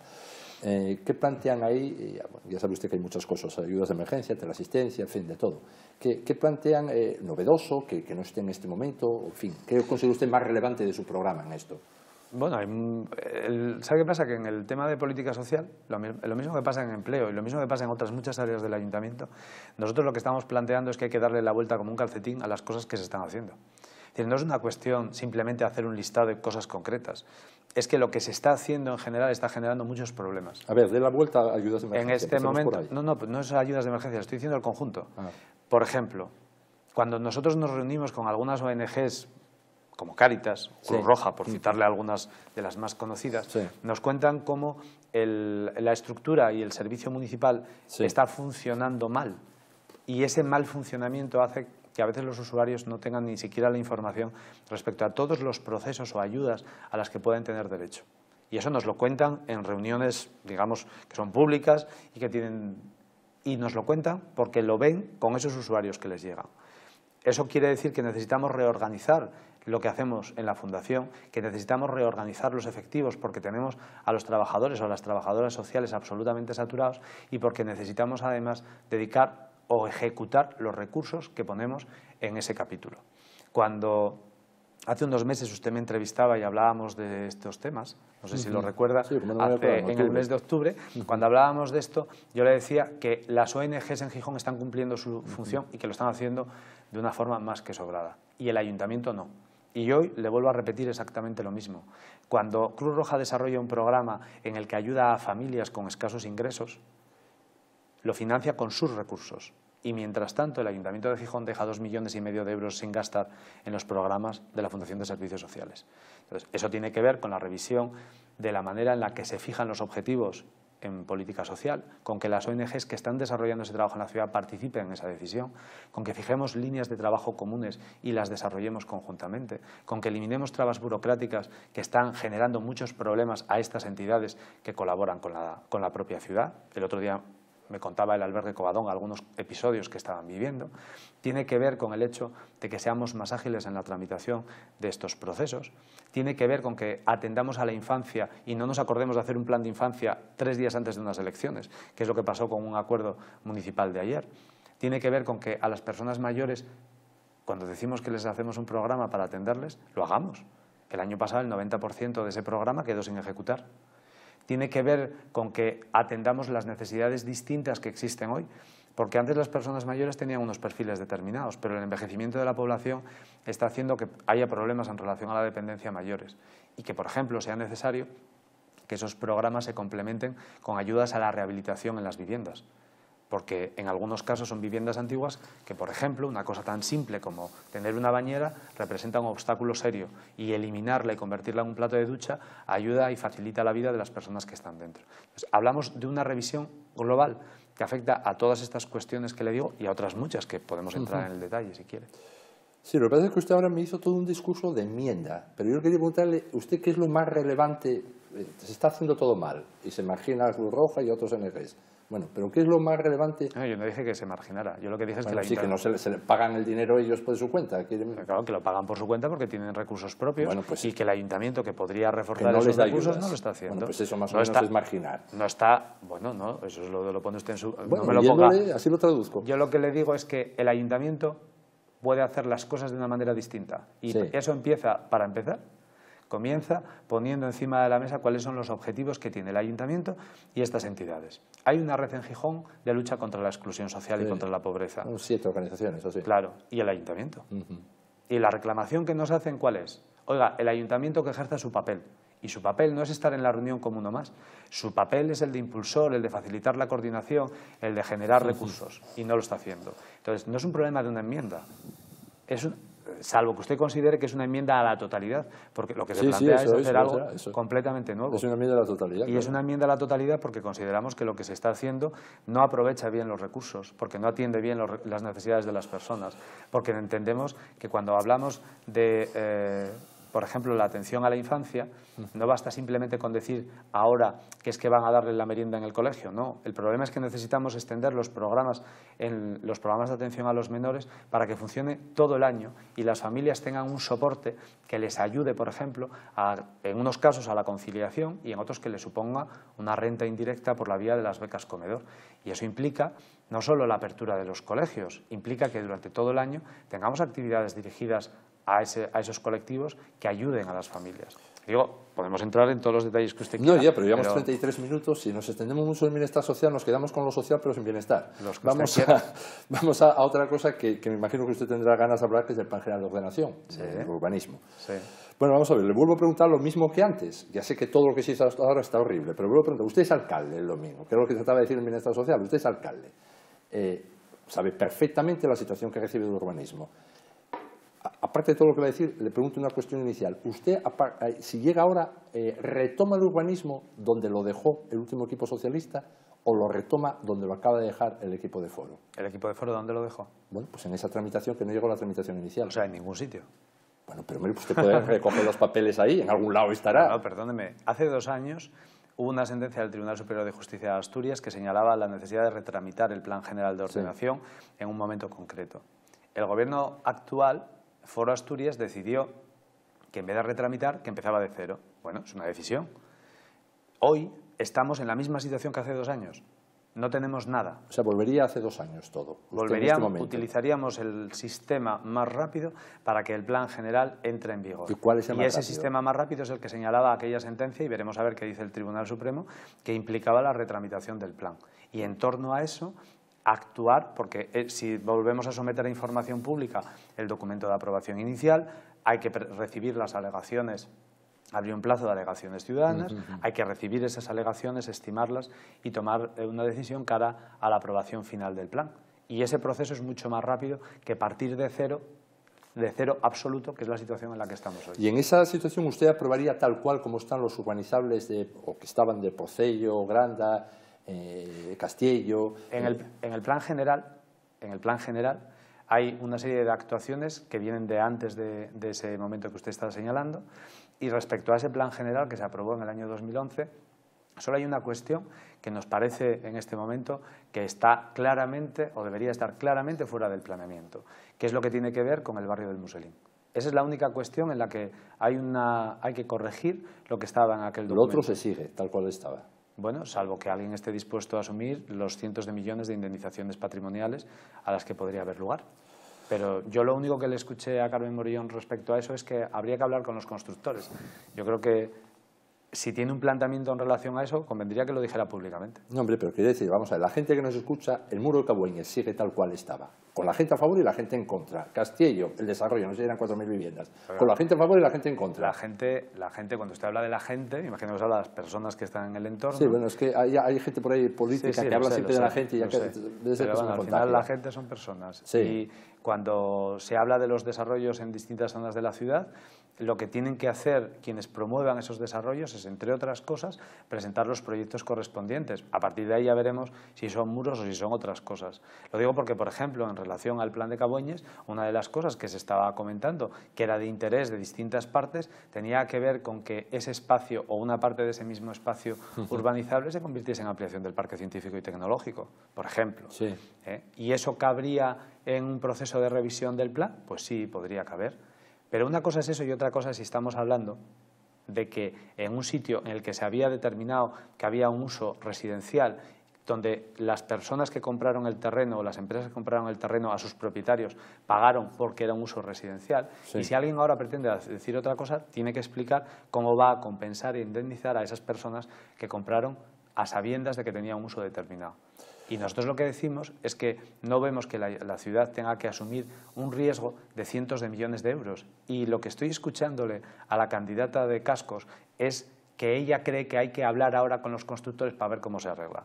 ¿Qué plantean ahí? Ya sabe usted que hay muchas cosas, ayudas de emergencia, teleasistencia, en fin, de todo. ¿Qué plantean novedoso, que no esté en este momento? En fin, ¿qué considera usted más relevante de su programa en esto? Bueno, ¿sabe qué pasa? Que en el tema de política social, lo mismo que pasa en empleo y lo mismo que pasa en otras muchas áreas del ayuntamiento, nosotros lo que estamos planteando es que hay que darle la vuelta como un calcetín a las cosas que se están haciendo. Es decir, no es una cuestión simplemente hacer un listado de cosas concretas, es que lo que se está haciendo en general está generando muchos problemas. A ver, dé la vuelta a ayudas de emergencia. En este momento, no es ayudas de emergencia, estoy diciendo el conjunto. Por ejemplo, cuando nosotros nos reunimos con algunas ONGs como Cáritas, Cruz Sí. Roja, por citarle algunas de las más conocidas, Sí. nos cuentan cómo la estructura y el servicio municipal Sí. está funcionando mal. Y ese mal funcionamiento hace que a veces los usuarios no tengan ni siquiera la información respecto a todos los procesos o ayudas a las que pueden tener derecho. Y eso nos lo cuentan en reuniones, digamos, que son públicas y nos lo cuentan porque lo ven con esos usuarios que les llegan. Eso quiere decir que necesitamos reorganizar lo que hacemos en la Fundación, que necesitamos reorganizar los efectivos porque tenemos a los trabajadores o a las trabajadoras sociales absolutamente saturados y porque necesitamos además dedicar o ejecutar los recursos que ponemos en ese capítulo. Cuando hace unos meses usted me entrevistaba y hablábamos de estos temas, no sé si lo recuerda, sí, como no me acuerdo, en el mes de octubre, cuando hablábamos de esto, yo le decía que las ONGs en Gijón están cumpliendo su función y que lo están haciendo de una forma más que sobrada, y el ayuntamiento no. Y hoy le vuelvo a repetir exactamente lo mismo. Cuando Cruz Roja desarrolla un programa en el que ayuda a familias con escasos ingresos, lo financia con sus recursos. Y mientras tanto, el Ayuntamiento de Gijón deja 2,5 millones de euros sin gastar en los programas de la Fundación de Servicios Sociales. Entonces, eso tiene que ver con la revisión de la manera en la que se fijan los objetivos en política social, con que las ONGs que están desarrollando ese trabajo en la ciudad participen en esa decisión, con que fijemos líneas de trabajo comunes y las desarrollemos conjuntamente, con que eliminemos trabas burocráticas que están generando muchos problemas a estas entidades que colaboran con la propia ciudad. El otro día me contaba el albergue Covadonga algunos episodios que estaban viviendo. Tiene que ver con el hecho de que seamos más ágiles en la tramitación de estos procesos. Tiene que ver con que atendamos a la infancia y no nos acordemos de hacer un plan de infancia 3 días antes de unas elecciones, que es lo que pasó con un acuerdo municipal de ayer. Tiene que ver con que a las personas mayores, cuando decimos que les hacemos un programa para atenderles, lo hagamos. El año pasado el 90% de ese programa quedó sin ejecutar. Tiene que ver con que atendamos las necesidades distintas que existen hoy, porque antes las personas mayores tenían unos perfiles determinados, pero el envejecimiento de la población está haciendo que haya problemas en relación a la dependencia mayores y que, por ejemplo, sea necesario que esos programas se complementen con ayudas a la rehabilitación en las viviendas. Porque en algunos casos son viviendas antiguas que, por ejemplo, una cosa tan simple como tener una bañera representa un obstáculo serio y eliminarla y convertirla en un plato de ducha ayuda y facilita la vida de las personas que están dentro. Entonces, hablamos de una revisión global que afecta a todas estas cuestiones que le digo y a otras muchas que podemos entrar en el detalle si quiere. Sí, lo que pasa es que usted ahora me hizo todo un discurso de enmienda, pero yo quería preguntarle, ¿usted qué es lo más relevante? Se está haciendo todo mal y se margina la Cruz Roja y otros ONGs. Bueno, pero ¿qué es lo más relevante? No, yo no dije que se marginara, yo lo que dije es Bueno, que sí, que no se le pagan el dinero ellos por su cuenta. Claro, que lo pagan por su cuenta porque tienen recursos propios, bueno, pues, y que el ayuntamiento, que podría reforzar no esos les da recursos, ayudas. no lo está haciendo. Bueno, pues eso más o No menos está, es marginar. No está, bueno, no, eso es lo pone usted en su... Bueno, no me lo ponga. así lo traduzco. Yo lo que le digo es que el ayuntamiento puede hacer las cosas de una manera distinta. Y sí. Eso empieza, para empezar, comienza poniendo encima de la mesa cuáles son los objetivos que tiene el ayuntamiento y estas entidades. Hay una red en Gijón de lucha contra la exclusión social y contra la pobreza. Son 7 organizaciones, así. Claro, y el ayuntamiento. Y la reclamación que nos hacen, ¿cuál es? Oiga, el ayuntamiento que ejerza su papel. Y su papel no es estar en la reunión como uno más. Su papel es el de impulsor, el de facilitar la coordinación, el de generar recursos. Y no lo está haciendo. Entonces, no es un problema de una enmienda. Salvo que usted considere que es una enmienda a la totalidad, porque lo que se plantea es hacer algo completamente nuevo. Es una enmienda a la totalidad. Y es una enmienda a la totalidad porque consideramos que lo que se está haciendo no aprovecha bien los recursos, porque no atiende bien las necesidades de las personas, porque entendemos que cuando hablamos de, por ejemplo, la atención a la infancia, no basta simplemente con decir ahora que es que van a darle la merienda en el colegio, no. El problema es que necesitamos extender los programas de atención a los menores para que funcione todo el año y las familias tengan un soporte que les ayude, por ejemplo, en unos casos a la conciliación y en otros que les suponga una renta indirecta por la vía de las becas comedor. Y eso implica no solo la apertura de los colegios, implica que durante todo el año tengamos actividades dirigidas a esos colectivos que ayuden a las familias. Digo, podemos entrar en todos los detalles que usted quiera. No, ya, pero llevamos 33 minutos. Si nos extendemos mucho en bienestar social, nos quedamos con lo social, pero sin bienestar. Vamos a otra cosa que me imagino que usted tendrá ganas de hablar, que es del Plan General de Ordenación, del urbanismo. Sí. Bueno, vamos a ver, le vuelvo a preguntar lo mismo que antes. Ya sé que todo lo que se hizo hasta ahora está horrible, pero vuelvo a preguntar, usted es alcalde, es lo mismo, que es lo que trataba de decir en bienestar social. Usted es alcalde. Sabe perfectamente la situación que recibe el urbanismo. aparte de todo lo que va a decir, le pregunto una cuestión inicial. Usted, si llega ahora, ¿retoma el urbanismo donde lo dejó el último equipo socialista o lo retoma donde lo acaba de dejar el equipo de Foro? ¿El equipo de Foro dónde lo dejó? Bueno, pues en esa tramitación que no llegó a la tramitación inicial. O sea, en ningún sitio. Bueno, pero hombre, usted puede recoger los papeles ahí, en algún lado estará. No, perdóneme. Hace 2 años hubo una sentencia del Tribunal Superior de Justicia de Asturias que señalaba la necesidad de retramitar el Plan General de Ordenación en un momento concreto. El gobierno actual, Foro Asturias, decidió que en vez de retramitar, que empezaba de cero. Bueno, es una decisión. Hoy estamos en la misma situación que hace 2 años. No tenemos nada. O sea, volvería hace 2 años todo. Utilizaríamos el sistema más rápido para que el plan general entre en vigor. ¿Y cuál es el más ese rápido? Sistema más rápido es el que señalaba aquella sentencia, y veremos a ver qué dice el Tribunal Supremo, que implicaba la retramitación del plan. Y en torno a eso, actuar, porque si volvemos a someter a información pública el documento de aprobación inicial, hay que recibir las alegaciones. Habría un plazo de alegaciones ciudadanas, hay que recibir esas alegaciones, estimarlas y tomar una decisión cara a la aprobación final del plan. Y ese proceso es mucho más rápido que partir de cero absoluto, que es la situación en la que estamos hoy. Y en esa situación usted aprobaría tal cual como están los urbanizables o que estaban de Pocello, Granda, Castiello. En el plan general hay una serie de actuaciones que vienen de antes de ese momento que usted está señalando, y respecto a ese plan general que se aprobó en el año 2011, solo hay una cuestión que nos parece en este momento que está claramente, o debería estar claramente, fuera del planeamiento, que es lo que tiene que ver con el barrio del Muselín. Esa es la única cuestión en la que hay que corregir lo que estaba en aquel documento. Lo otro se sigue, tal cual estaba. Bueno, salvo que alguien esté dispuesto a asumir los cientos de millones de indemnizaciones patrimoniales a las que podría haber lugar. Pero yo lo único que le escuché a Carmen Morillón respecto a eso es que habría que hablar con los constructores. Yo creo que si tiene un planteamiento en relación a eso, convendría que lo dijera públicamente. No, hombre, pero quiere decir, vamos a ver, la gente que nos escucha, el muro de Cabueñes sigue tal cual estaba, con la gente a favor y la gente en contra. Castiello, el desarrollo, no sé si eran 4.000 viviendas, con la gente a favor y la gente en contra. La gente, cuando usted habla de la gente, imagino que usted habla de las personas que están en el entorno. Sí, bueno, es que hay gente por ahí política que habla siempre de la gente y ya que debe ser al final la gente son personas. Sí. Y cuando se habla de los desarrollos en distintas zonas de la ciudad, lo que tienen que hacer quienes promuevan esos desarrollos es, entre otras cosas, presentar los proyectos correspondientes. A partir de ahí ya veremos si son muros o si son otras cosas. Lo digo porque, por ejemplo, en relación al plan de Cabueñes, una de las cosas que se estaba comentando, que era de interés de distintas partes, tenía que ver con que ese espacio o una parte de ese mismo espacio urbanizable se convirtiese en ampliación del parque científico y tecnológico, por ejemplo. Sí. ¿Y eso cabría en un proceso de revisión del plan? Pues sí, podría caber. Pero una cosa es eso y otra cosa es si estamos hablando de que en un sitio en el que se había determinado que había un uso residencial, donde las personas que compraron el terreno o las empresas que compraron el terreno a sus propietarios pagaron porque era un uso residencial, sí. Y si alguien ahora pretende decir otra cosa, tiene que explicar cómo va a compensar e indemnizar a esas personas que compraron a sabiendas de que tenía un uso determinado. Y nosotros lo que decimos es que no vemos que la ciudad tenga que asumir un riesgo de cientos de millones de euros. Y lo que estoy escuchándole a la candidata de Cascos es que ella cree que hay que hablar ahora con los constructores para ver cómo se arregla.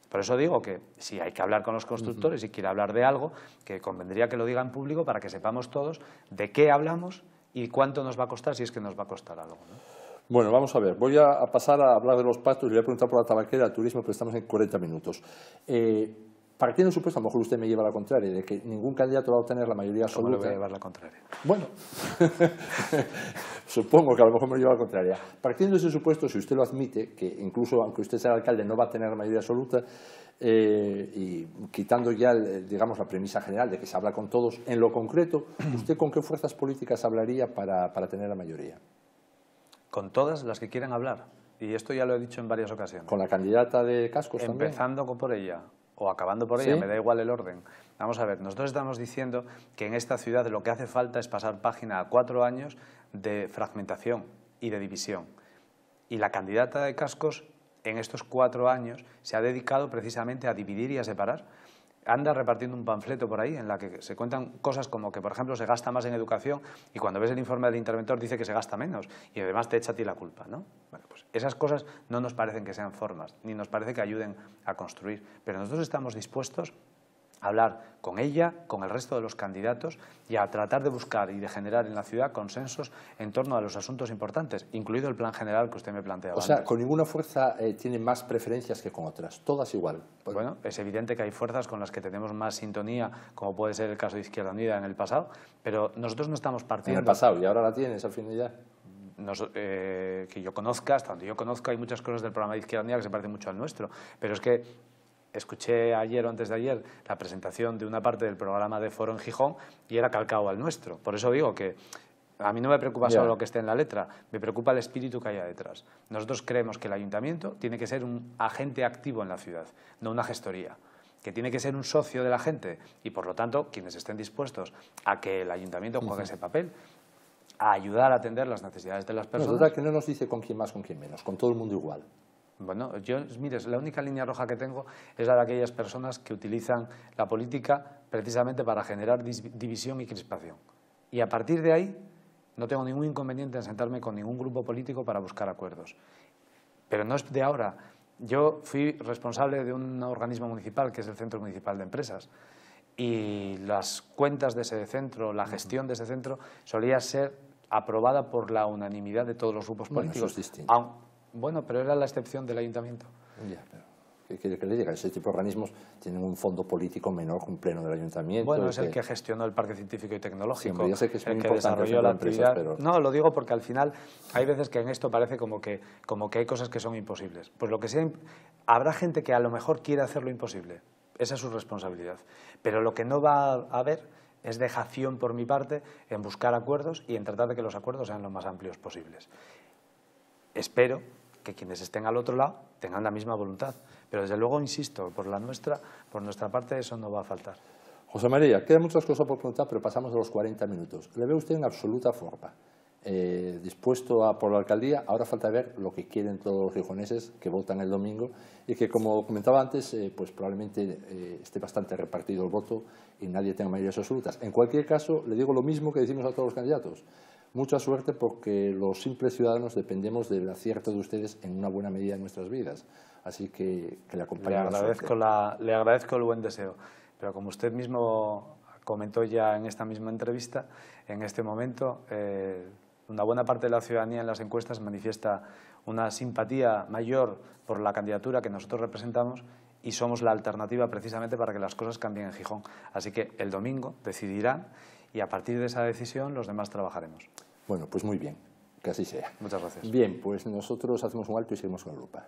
Por eso digo que si hay que hablar con los constructores y quiere hablar de algo, que convendría que lo diga en público para que sepamos todos de qué hablamos y cuánto nos va a costar, si es que nos va a costar algo, ¿no? Bueno, vamos a ver, voy a pasar a hablar de los pactos y le voy a preguntar por la tabaquera, el turismo, pero estamos en 40 minutos. Partiendo del supuesto, a lo mejor usted me lleva la contraria, de que ningún candidato va a obtener la mayoría absoluta. ¿Cómo le voy a llevar la contraria? Bueno, supongo que a lo mejor me lleva la contraria. Partiendo de ese supuesto, si usted lo admite, que incluso aunque usted sea alcalde no va a tener la mayoría absoluta, y quitando ya, digamos, la premisa general de que se habla con todos, en lo concreto, ¿usted con qué fuerzas políticas hablaría para tener la mayoría? Con todas las que quieran hablar. Y esto ya lo he dicho en varias ocasiones. ¿Con la candidata de Cascos también? Empezando por ella o acabando por ella, ¿sí? Me da igual el orden. Vamos a ver, nosotros estamos diciendo que en esta ciudad lo que hace falta es pasar página a 4 años de fragmentación y de división. Y la candidata de Cascos en estos 4 años se ha dedicado precisamente a dividir y a separar. Anda repartiendo un panfleto por ahí en la que se cuentan cosas como que, por ejemplo, se gasta más en educación y cuando ves el informe del interventor dice que se gasta menos y además te echa a ti la culpa, ¿no? Bueno, pues esas cosas no nos parecen que sean formas, ni nos parece que ayuden a construir. Pero nosotros estamos dispuestos a hablar con ella, con el resto de los candidatos y a tratar de buscar y de generar en la ciudad consensos en torno a los asuntos importantes, incluido el plan general que usted me planteaba O sea, antes. con ninguna fuerza tiene más preferencias que con otras, todas igual. Bueno, es evidente que hay fuerzas con las que tenemos más sintonía, como puede ser el caso de Izquierda Unida en el pasado, pero nosotros no estamos partiendo... En el pasado, y ahora la tienes al fin ya. Que yo conozca, hasta donde yo conozco, hay muchas cosas del programa de Izquierda Unida que se parecen mucho al nuestro, pero es que escuché ayer o antes de ayer la presentación de una parte del programa de Foro en Gijón y era calcado al nuestro. Por eso digo que a mí no me preocupa solo lo que esté en la letra, me preocupa el espíritu que haya detrás. Nosotros creemos que el ayuntamiento tiene que ser un agente activo en la ciudad, no una gestoría, que tiene que ser un socio de la gente y, por lo tanto, quienes estén dispuestos a que el ayuntamiento juegue ese papel, a ayudar a atender las necesidades de las personas. Es verdad que no nos dice con quién más, con quién menos, con todo el mundo igual. Bueno, yo, mires, la única línea roja que tengo es la de aquellas personas que utilizan la política precisamente para generar división y crispación. Y a partir de ahí no tengo ningún inconveniente en sentarme con ningún grupo político para buscar acuerdos. Pero no es de ahora. Yo fui responsable de un organismo municipal, que es el Centro Municipal de Empresas, y las cuentas de ese centro, la gestión de ese centro, solía ser aprobada por la unanimidad de todos los grupos políticos. Eso es distinto. Bueno, pero era la excepción del ayuntamiento. Ya, pero ¿qué quiere que le diga? Ese tipo de organismos tienen un fondo político menor que un pleno del ayuntamiento. Bueno, es el que gestionó el Parque Científico y Tecnológico, yo sé que es muy el que importante desarrolló la empresas, actividad. pero... No, lo digo porque al final hay veces que en esto parece como que hay cosas que son imposibles. Pues lo que sea, habrá gente que a lo mejor quiere hacer lo imposible. Esa es su responsabilidad. Pero lo que no va a haber es dejación por mi parte en buscar acuerdos y en tratar de que los acuerdos sean lo más amplios posibles. Espero que quienes estén al otro lado tengan la misma voluntad. Pero desde luego, insisto, por nuestra parte eso no va a faltar. José María, quedan muchas cosas por preguntar, pero pasamos de los 40 minutos. Le veo usted en absoluta forma, dispuesto a por la alcaldía. Ahora falta ver lo que quieren todos los gijoneses que votan el domingo y que, como comentaba antes, pues probablemente esté bastante repartido el voto y nadie tenga mayorías absolutas. En cualquier caso, le digo lo mismo que decimos a todos los candidatos. Mucha suerte, porque los simples ciudadanos dependemos del acierto de ustedes en una buena medida de nuestras vidas. Así que le acompaño. Le agradezco el buen deseo, pero como usted mismo comentó ya en esta misma entrevista, en este momento una buena parte de la ciudadanía en las encuestas manifiesta una simpatía mayor por la candidatura que nosotros representamos y somos la alternativa precisamente para que las cosas cambien en Gijón. Así que el domingo decidirán y a partir de esa decisión los demás trabajaremos. Bueno, pues muy bien, que así sea. Muchas gracias. Bien, pues nosotros hacemos un alto y seguimos con la lupa.